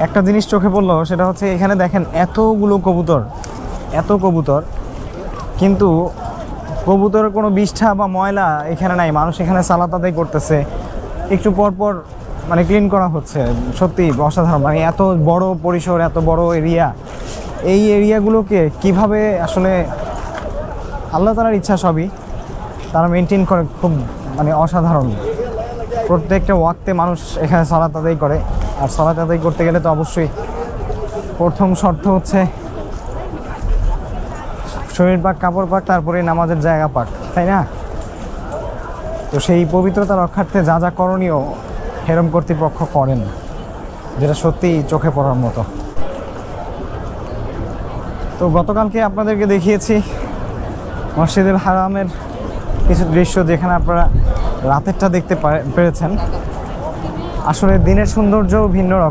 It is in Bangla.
একটা জিনিস চোখে পড়লো, সেটা হচ্ছে এখানে দেখেন এতগুলো কবুতর, এত কবুতর, কিন্তু কবুতরের কোনো বিষ্ঠা বা ময়লা এখানে নাই। মানুষ এখানে সালাত আদায় করতেছে, একটু পর পর মানে ক্লিন করা হচ্ছে। সত্যি অসাধারণ, মানে এত বড় পরিসর, এত বড় এরিয়া, এই এরিয়াগুলোকে কিভাবে আসলে আল্লাহ তাআলার ইচ্ছা, সবই তারা মেনটেন করে, খুব মানে অসাধারণ। প্রত্যেকটা ওয়াক্তে মানুষ এখানে সালাত আদায় করে। আর সালাত আদায় করতে গেলে তো অবশ্যই প্রথম শর্ত হচ্ছে শরীর পাক, কাপড় পাক, তারপরে নামাজের জায়গা পাক, তাই না? তো সেই পবিত্রতা রক্ষার্থে যা যা করণীয় হেরম কর্তৃপক্ষ করেন, যেটা সত্যিই চোখে পড়ার মতো। তো গতকালকে আপনাদেরকে দেখিয়েছি মসজিদুল হারামের কিছু দৃশ্য, যেখানে আপনারা রাতেরটা দেখতে পেরেছেন। আসলে দিনের সৌন্দর্য ভিন্ন রকম।